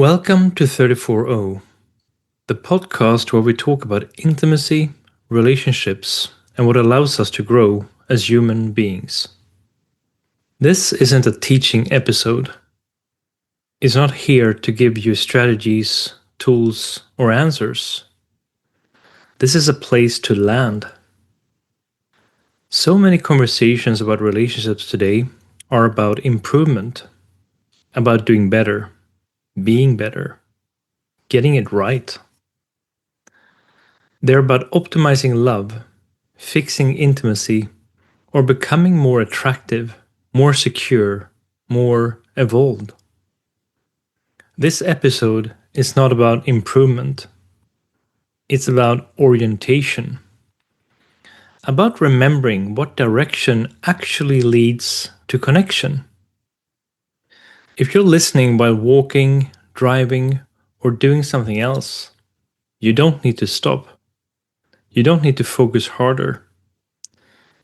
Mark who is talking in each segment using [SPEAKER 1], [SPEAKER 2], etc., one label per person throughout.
[SPEAKER 1] Welcome to 34O, the podcast where we talk about intimacy, relationships, and what allows us to grow as human beings. This isn't a teaching episode. It's not here to give you strategies, tools, or answers. This is a place to land. So many conversations about relationships today are about improvement, about doing better, being better, getting it right. They're about optimizing love, fixing intimacy, or becoming more attractive, more secure, more evolved. This episode is not about improvement. It's about orientation. About remembering what direction actually leads to connection. If you're listening while walking, driving, or doing something else, you don't need to stop. You don't need to focus harder.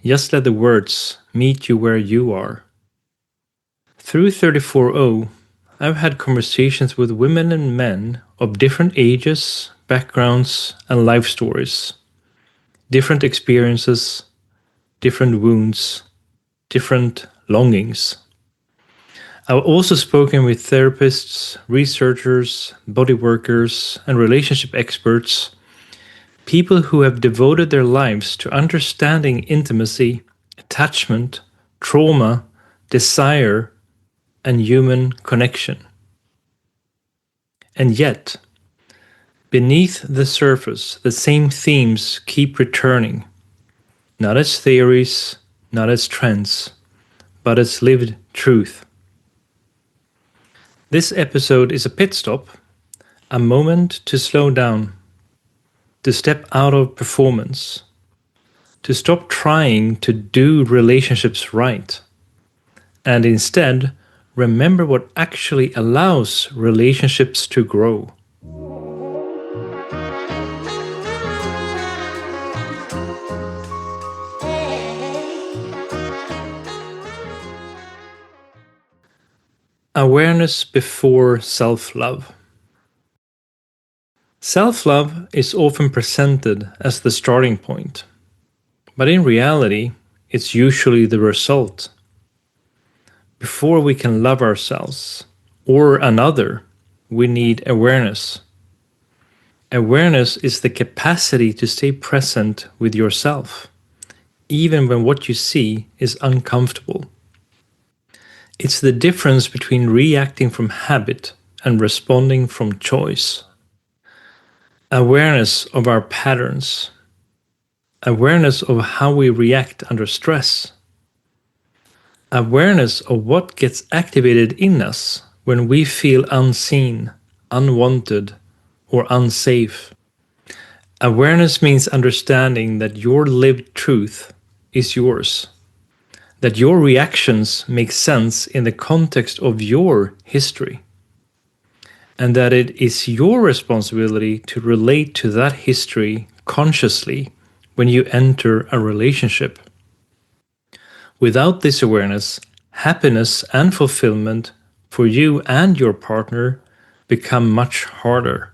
[SPEAKER 1] Just let the words meet you where you are. Through 34O, I've had conversations with women and men of different ages, backgrounds, and life stories. Different experiences, different wounds, different longings. I've also spoken with therapists, researchers, body workers, and relationship experts, people who have devoted their lives to understanding intimacy, attachment, trauma, desire, and human connection. And yet, beneath the surface, the same themes keep returning, not as theories, not as trends, but as lived truth. This episode is a pit stop, a moment to slow down, to step out of performance, to stop trying to do relationships right, and instead remember what actually allows relationships to grow. Awareness before self-love. Self-love is often presented as the starting point, but in reality, it's usually the result. Before we can love ourselves or another, we need awareness. Awareness is the capacity to stay present with yourself, even when what you see is uncomfortable. It's the difference between reacting from habit and responding from choice. Awareness of our patterns. Awareness of how we react under stress. Awareness of what gets activated in us when we feel unseen, unwanted, or unsafe. Awareness means understanding that your lived truth is yours, that your reactions make sense in the context of your history, and that it is your responsibility to relate to that history consciously when you enter a relationship. Without this awareness, happiness and fulfillment for you and your partner become much harder.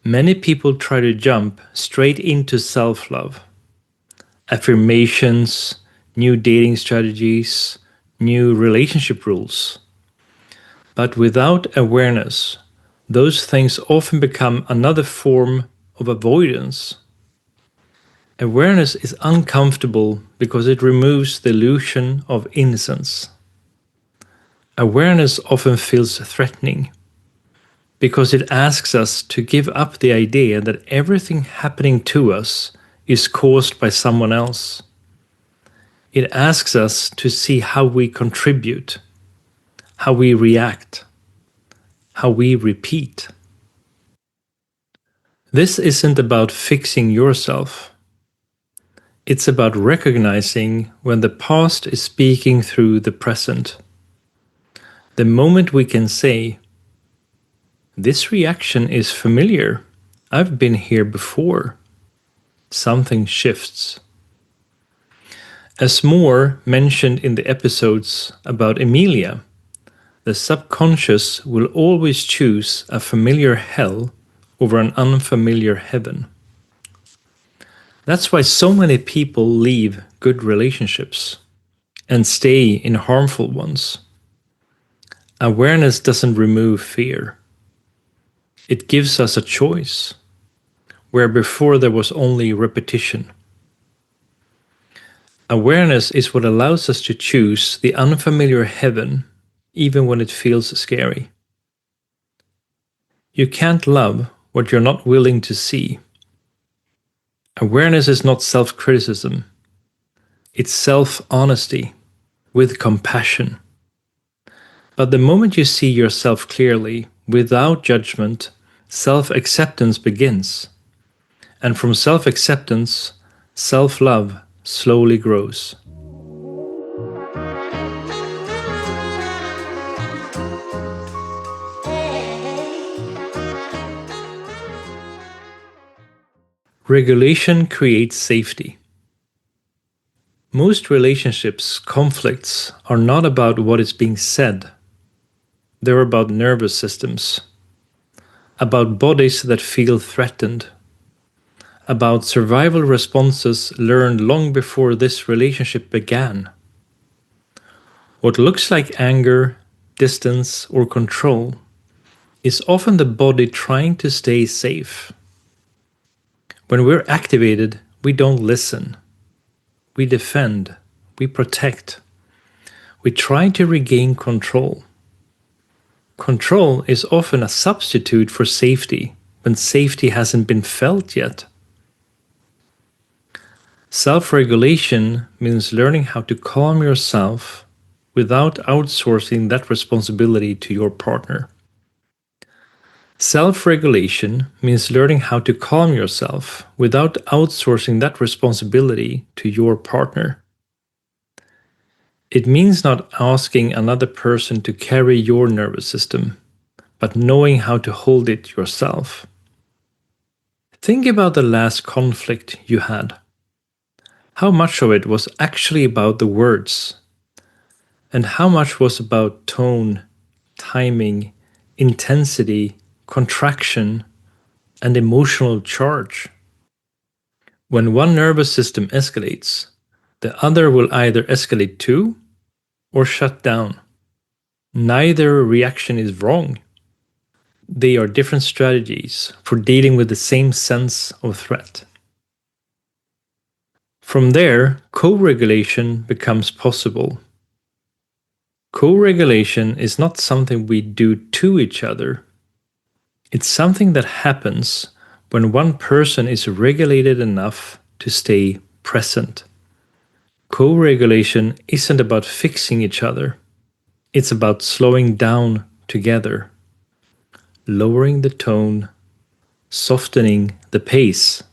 [SPEAKER 1] Many people try to jump straight into self-love. Affirmations, new dating strategies, new relationship rules. But without awareness, those things often become another form of avoidance. Awareness is uncomfortable because it removes the illusion of innocence. Awareness often feels threatening because it asks us to give up the idea that everything happening to us is caused by someone else. It asks us to see how we contribute, how we react, how we repeat. This isn't about fixing yourself. It's about recognizing when the past is speaking through the present. The moment we can say, "This reaction is familiar. I've been here before," something shifts. As Moore mentioned in the episodes about Emilia, The subconscious will always choose a familiar hell over an unfamiliar heaven. That's why so many people leave good relationships and stay in harmful ones. Awareness doesn't remove fear. It gives us a choice, where before there was only repetition. Awareness is what allows us to choose the unfamiliar heaven, even when it feels scary. You can't love what you're not willing to see. Awareness is not self-criticism. It's self-honesty with compassion. But the moment you see yourself clearly, without judgment, self-acceptance begins. And from self-acceptance, self-love slowly grows. Regulation creates safety. Most relationships conflicts are not about what is being said. They're about nervous systems, about bodies that feel threatened, about survival responses learned long before this relationship began. What looks like anger, distance, or control is often the body trying to stay safe. When we're activated, we don't listen. We defend. We protect. We try to regain control. Control is often a substitute for safety when safety hasn't been felt yet. Self-regulation means learning how to calm yourself without outsourcing that responsibility to your partner. Self-regulation means learning how to calm yourself without outsourcing that responsibility to your partner. It means not asking another person to carry your nervous system, but knowing how to hold it yourself. Think about the last conflict you had. How much of it was actually about the words? And how much was about tone, timing, intensity, contraction, and emotional charge? When one nervous system escalates, the other will either escalate too or shut down. Neither reaction is wrong. They are different strategies for dealing with the same sense of threat. From there, co-regulation becomes possible. Co-regulation is not something we do to each other. It's something that happens when one person is regulated enough to stay present. Co-regulation isn't about fixing each other. It's about slowing down together, lowering the tone, softening the pace.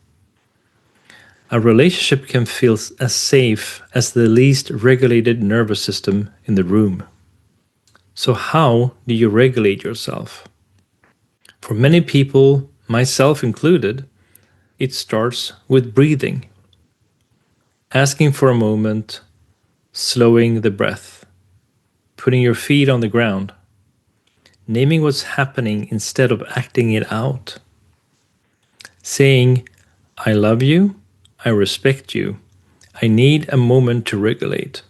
[SPEAKER 1] A relationship can feel as safe as the least regulated nervous system in the room. So how do you regulate yourself? For many people, myself included, it starts with breathing. Asking for a moment, slowing the breath, putting your feet on the ground, naming what's happening instead of acting it out. Saying, I love you, I respect you, I need a moment to regulate.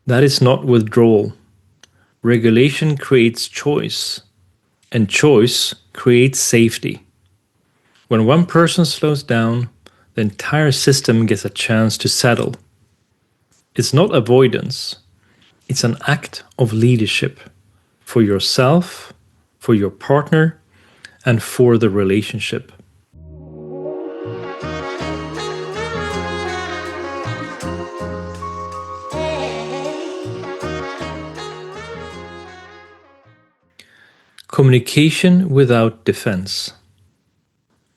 [SPEAKER 1] That is not withdrawal. Regulation creates choice, and choice creates safety. When one person slows down, the entire system gets a chance to settle. It's not avoidance, it's an act of leadership for yourself, for your partner, and for the relationship. Communication without defense.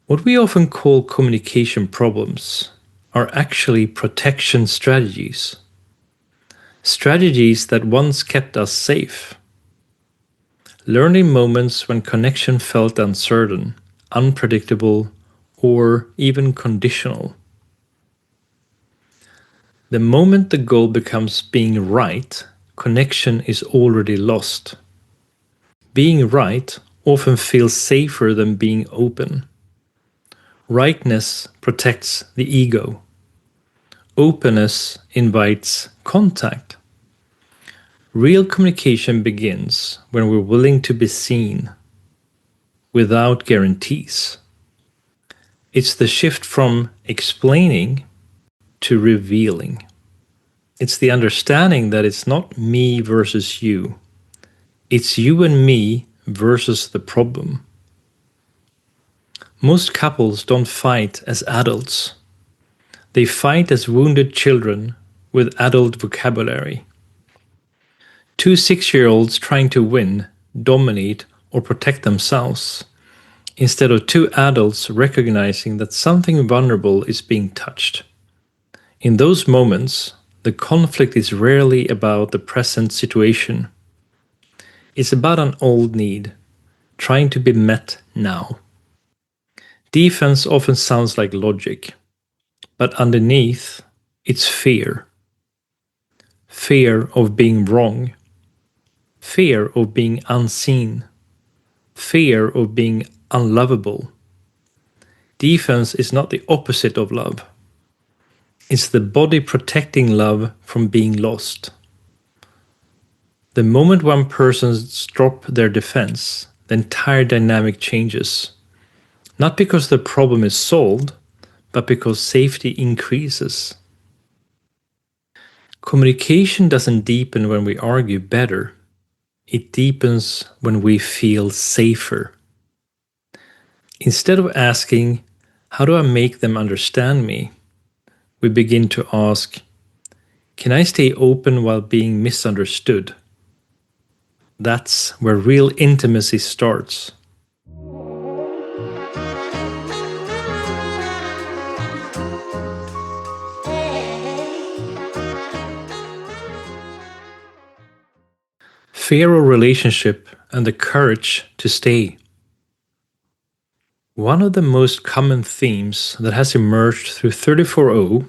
[SPEAKER 1] What we often call communication problems are actually protection strategies. Strategies that once kept us safe. Learning moments when connection felt uncertain, unpredictable, or even conditional. The moment the goal becomes being right, connection is already lost. Being right often feels safer than being open. Rightness protects the ego. Openness invites contact. Real communication begins when we're willing to be seen, without guarantees. It's the shift from explaining to revealing. It's the understanding that it's not me versus you. It's you and me versus the problem. Most couples don't fight as adults. They fight as wounded children with adult vocabulary. Two 6-year-olds trying to win, dominate, or protect themselves, instead of two adults recognizing that something vulnerable is being touched. In those moments, the conflict is rarely about the present situation. It's about an old need, trying to be met now. Defense often sounds like logic, but underneath, it's fear. Fear of being wrong. Fear of being unseen. Fear of being unlovable. Defense is not the opposite of love. It's the body protecting love from being lost. The moment one person drops their defense, the entire dynamic changes. Not because the problem is solved, but because safety increases. Communication doesn't deepen when we argue better. It deepens when we feel safer. Instead of asking, how do I make them understand me? We begin to ask, can I stay open while being misunderstood? That's where real intimacy starts. Fear of relationship and the courage to stay. One of the most common themes that has emerged through 34O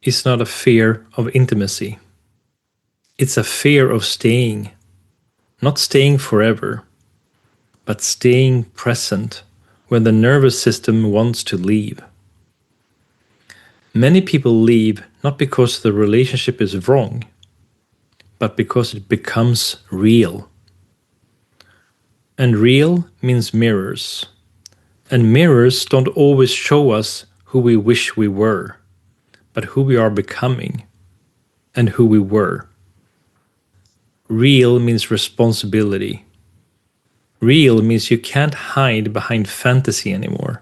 [SPEAKER 1] is not a fear of intimacy. It's a fear of staying. Not staying forever, but staying present when the nervous system wants to leave. Many people leave not because the relationship is wrong, but because it becomes real. And real means mirrors. And mirrors don't always show us who we wish we were, but who we are becoming and who we were. Real means responsibility. Real means you can't hide behind fantasy anymore.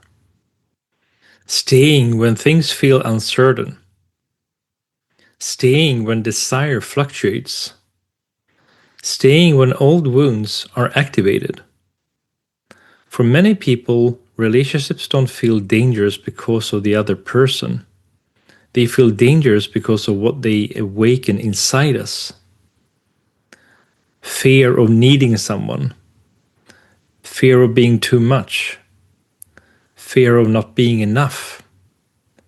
[SPEAKER 1] Staying when things feel uncertain. Staying when desire fluctuates. Staying when old wounds are activated. For many people, relationships don't feel dangerous because of the other person. They feel dangerous because of what they awaken inside us. Fear of needing someone. Fear of being too much. Fear of not being enough.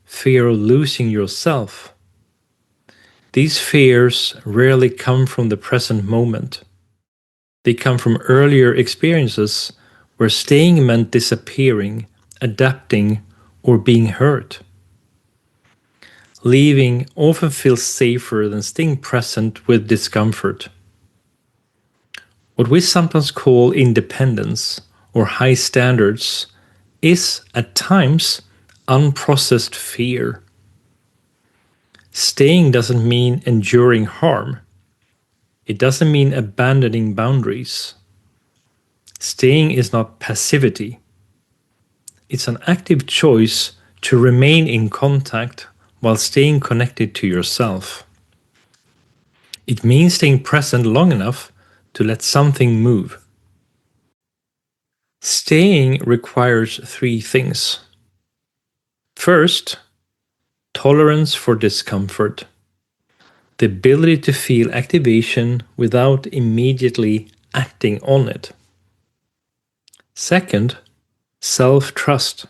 [SPEAKER 1] Fear of losing yourself. These fears rarely come from the present moment. They come from earlier experiences where staying meant disappearing, adapting, or being hurt. Leaving often feels safer than staying present with discomfort. What we sometimes call independence or high standards is, at times, unprocessed fear. Staying doesn't mean enduring harm. It doesn't mean abandoning boundaries. Staying is not passivity. It's an active choice to remain in contact while staying connected to yourself. It means staying present long enough to let something move. Staying requires 3 things. First, tolerance for discomfort. The ability to feel activation without immediately acting on it. Second, self-trust.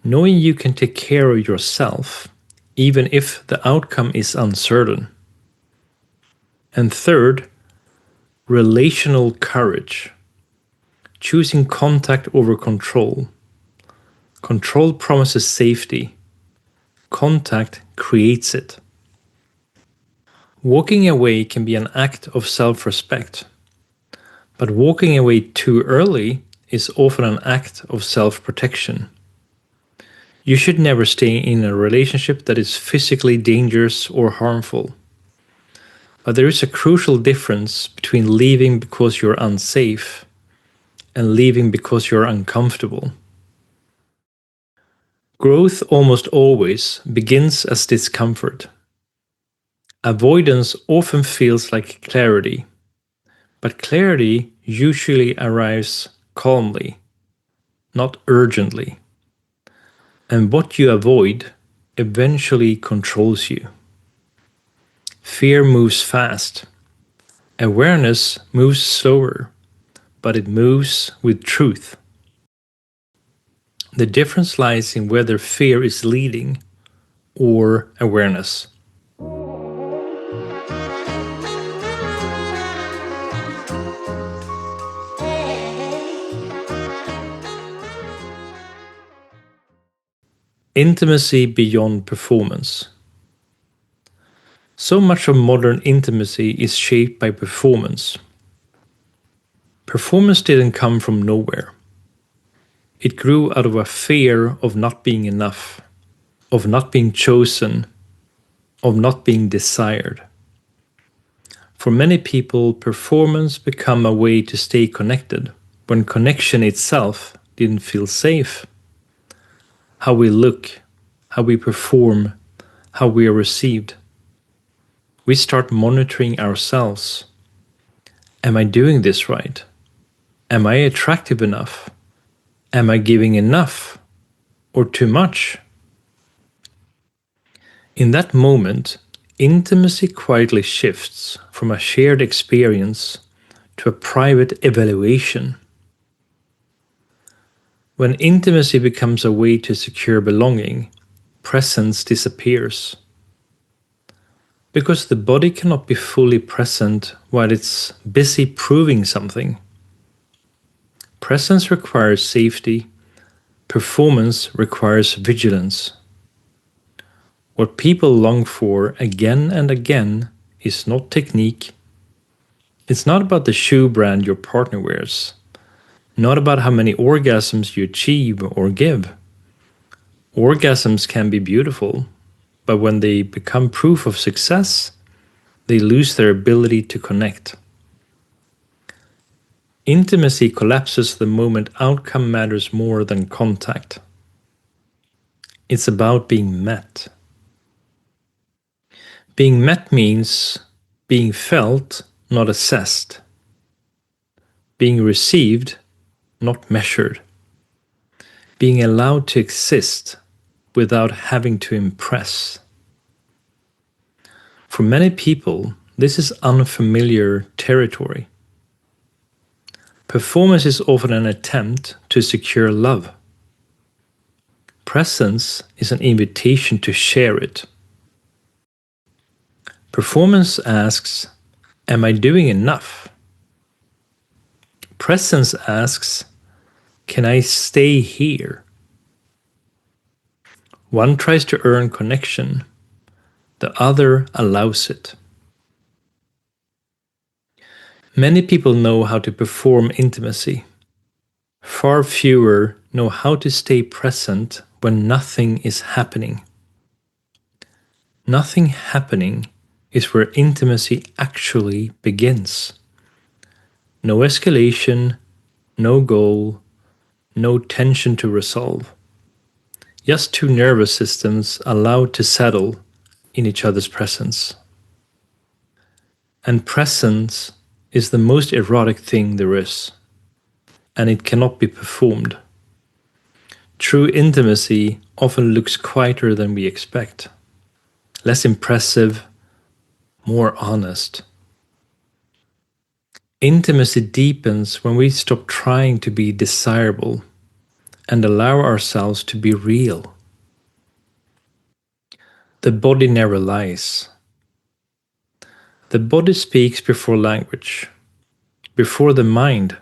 [SPEAKER 1] Knowing you can take care of yourself, even if the outcome is uncertain. And third, relational courage, choosing contact over control. Control promises safety. Contact creates it. Walking away can be an act of self-respect, but walking away too early is often an act of self-protection. You should never stay in a relationship that is physically dangerous or harmful. But there is a crucial difference between leaving because you're unsafe and leaving because you're uncomfortable. Growth almost always begins as discomfort. Avoidance often feels like clarity, but clarity usually arrives calmly, not urgently. And what you avoid eventually controls you. Fear moves fast. Awareness moves slower, but it moves with truth. The difference lies in whether fear is leading or awareness. Intimacy beyond performance. So much of modern intimacy is shaped by performance. Performance didn't come from nowhere. It grew out of a fear of not being enough, of not being chosen, of not being desired. For many people, performance became a way to stay connected when connection itself didn't feel safe. How we look, how we perform, how we are received. We start monitoring ourselves. Am I doing this right? Am I attractive enough? Am I giving enough or too much? In that moment, intimacy quietly shifts from a shared experience to a private evaluation. When intimacy becomes a way to secure belonging, presence disappears. Because the body cannot be fully present while it's busy proving something. Presence requires safety, performance requires vigilance. What people long for again and again is not technique. It's not about the shoe brand your partner wears. Not about how many orgasms you achieve or give. Orgasms can be beautiful, but when they become proof of success, they lose their ability to connect. Intimacy collapses the moment outcome matters more than contact. It's about being met. Being met means being felt, not assessed. Being received, not measured. Being allowed to exist without having to impress. For many people, this is unfamiliar territory. Performance is often an attempt to secure love. Presence is an invitation to share it. Performance asks, am I doing enough? Presence asks, can I stay here? One tries to earn connection, the other allows it. Many people know how to perform intimacy. Far fewer know how to stay present when nothing is happening. Nothing happening is where intimacy actually begins. No escalation, no goal, no tension to resolve. Just two nervous systems allowed to settle in each other's presence. And presence is the most erotic thing there is, and it cannot be performed. True intimacy often looks quieter than we expect, less impressive, more honest. Intimacy deepens when we stop trying to be desirable and allow ourselves to be real. The body never lies. The body speaks before language, before the mind.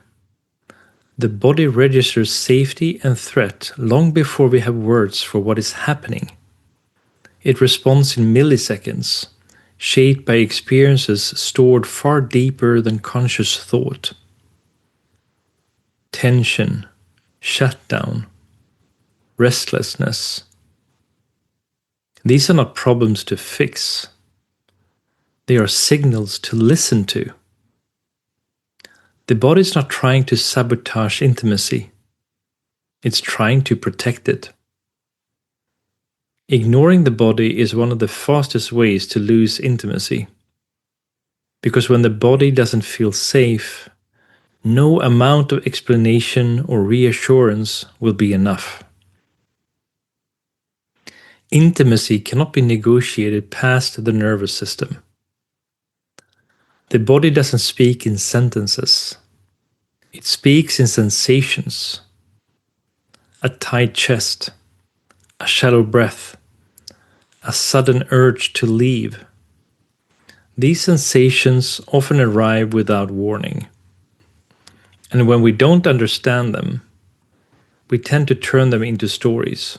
[SPEAKER 1] The body registers safety and threat long before we have words for what is happening. It responds in milliseconds, shaped by experiences stored far deeper than conscious thought. Tension, shutdown, restlessness. These are not problems to fix. They are signals to listen to. The body is not trying to sabotage intimacy. It's trying to protect it. Ignoring the body is one of the fastest ways to lose intimacy. Because when the body doesn't feel safe, no amount of explanation or reassurance will be enough. Intimacy cannot be negotiated past the nervous system. The body doesn't speak in sentences. It speaks in sensations. A tight chest, a shallow breath, a sudden urge to leave. These sensations often arrive without warning. And when we don't understand them, we tend to turn them into stories.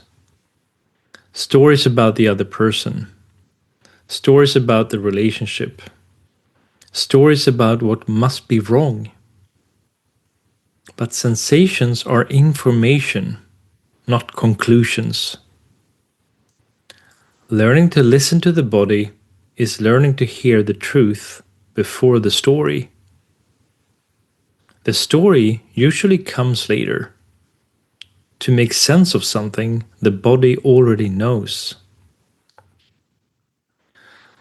[SPEAKER 1] Stories about the other person. Stories about the relationship. Stories about what must be wrong. But sensations are information, not conclusions. Learning to listen to the body is learning to hear the truth before the story. The story usually comes later. To make sense of something the body already knows.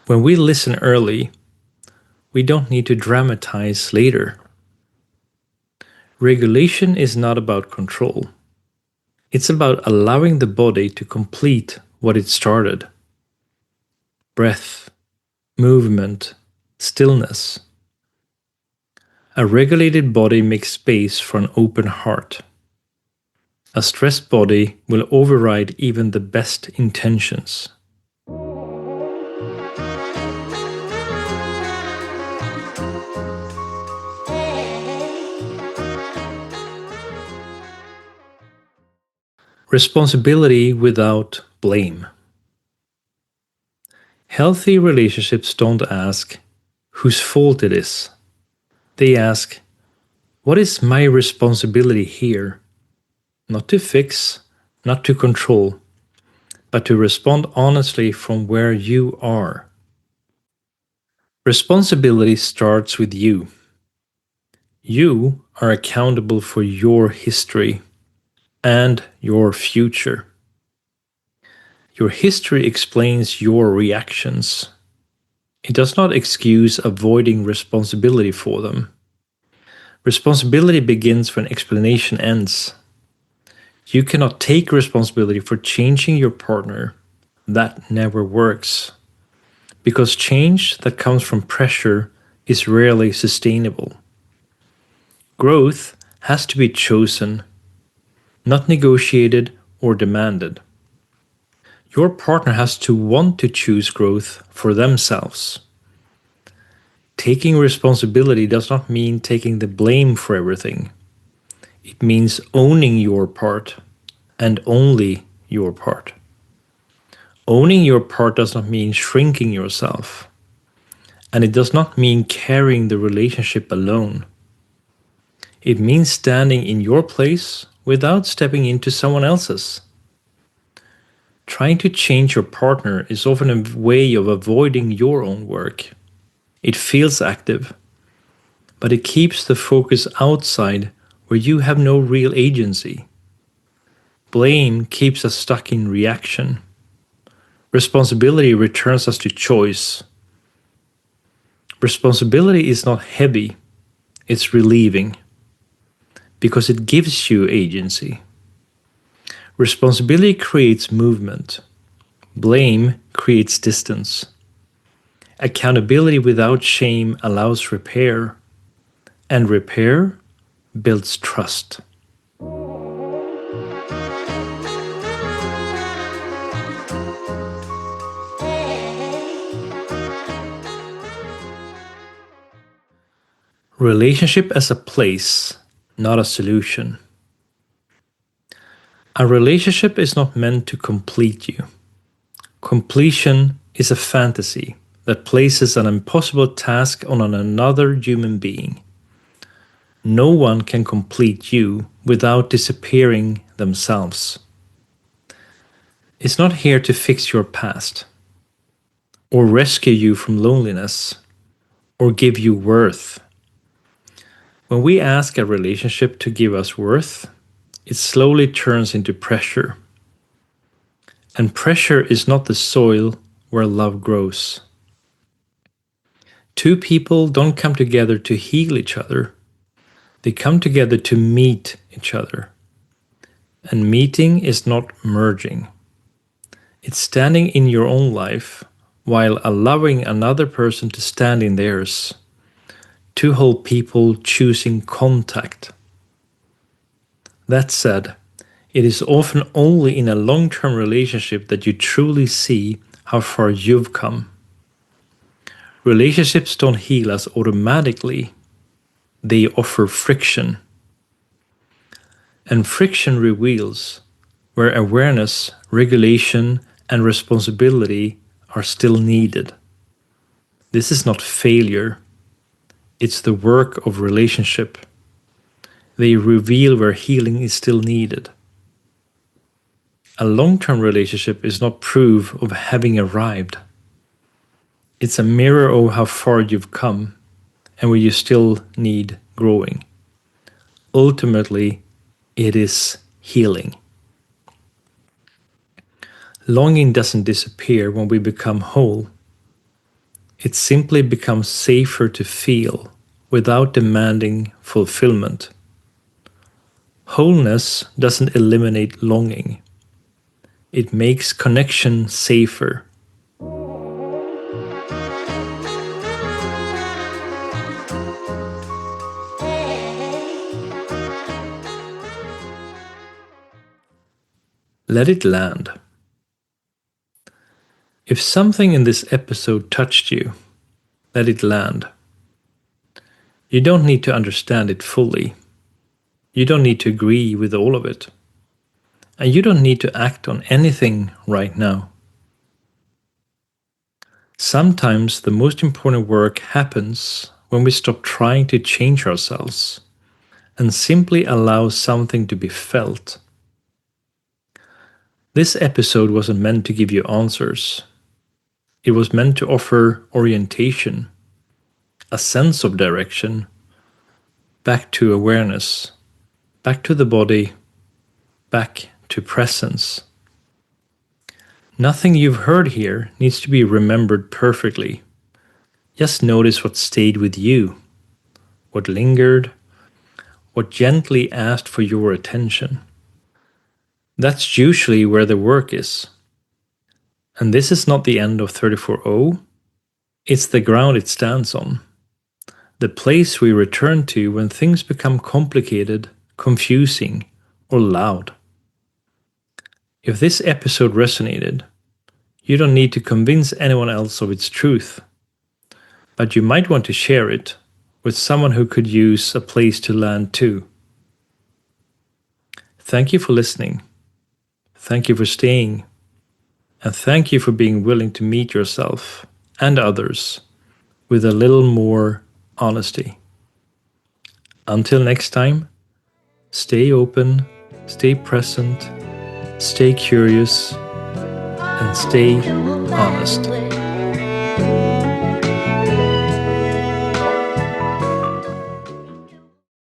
[SPEAKER 1] When we listen early, we don't need to dramatize later. Regulation is not about control. It's about allowing the body to complete what it started. Breath, movement, stillness. A regulated body makes space for an open heart. A stressed body will override even the best intentions. Responsibility without blame. Healthy relationships don't ask whose fault it is. They ask, what is my responsibility here? Not to fix, not to control, but to respond honestly from where you are. Responsibility starts with you. You are accountable for your history and your future. Your history explains your reactions. It does not excuse avoiding responsibility for them. Responsibility begins when explanation ends. You cannot take responsibility for changing your partner. That never works. Because change that comes from pressure is rarely sustainable. Growth has to be chosen, not negotiated or demanded. Your partner has to want to choose growth for themselves. Taking responsibility does not mean taking the blame for everything. It means owning your part, and only your part. Owning your part does not mean shrinking yourself. And it does not mean carrying the relationship alone. It means standing in your place without stepping into someone else's. Trying to change your partner is often a way of avoiding your own work. It feels active, but it keeps the focus outside where you have no real agency. Blame keeps us stuck in reaction. Responsibility returns us to choice. Responsibility is not heavy, it's relieving, because it gives you agency. Responsibility creates movement. Blame creates distance. Accountability without shame allows repair, and repair builds trust. Relationship as a place, not a solution. A relationship is not meant to complete you. Completion is a fantasy that places an impossible task on another human being. No one can complete you without disappearing themselves. It's not here to fix your past, or rescue you from loneliness, or give you worth. When we ask a relationship to give us worth, it slowly turns into pressure. And pressure is not the soil where love grows. Two people don't come together to heal each other. They come together to meet each other. And meeting is not merging. It's standing in your own life while allowing another person to stand in theirs. Two whole people choosing contact. That said, it is often only in a long-term relationship that you truly see how far you've come. Relationships don't heal us automatically. They offer friction. And friction reveals where awareness, regulation, and responsibility are still needed. This is not failure. It's the work of relationship. They reveal where healing is still needed. A long-term relationship is not proof of having arrived. It's a mirror of how far you've come and where you still need growing. Ultimately, it is healing. Longing doesn't disappear when we become whole. It simply becomes safer to feel without demanding fulfillment. Wholeness doesn't eliminate longing. It makes connection safer. Let it land. If something in this episode touched you, let it land. You don't need to understand it fully. You don't need to agree with all of it. And you don't need to act on anything right now. Sometimes the most important work happens when we stop trying to change ourselves and simply allow something to be felt. This episode wasn't meant to give you answers. It was meant to offer orientation, a sense of direction, back to awareness, back to the body, back to presence. Nothing you've heard here needs to be remembered perfectly. Just notice what stayed with you, what lingered, what gently asked for your attention. That's usually where the work is. And this is not the end of 34O, it's the ground it stands on. The place we return to when things become complicated, confusing, or loud. If this episode resonated, you don't need to convince anyone else of its truth, but you might want to share it with someone who could use a place to land too. Thank you for listening. Thank you for staying. And thank you for being willing to meet yourself and others with a little more honesty. Until next time, stay open, stay present, stay curious, and stay honest.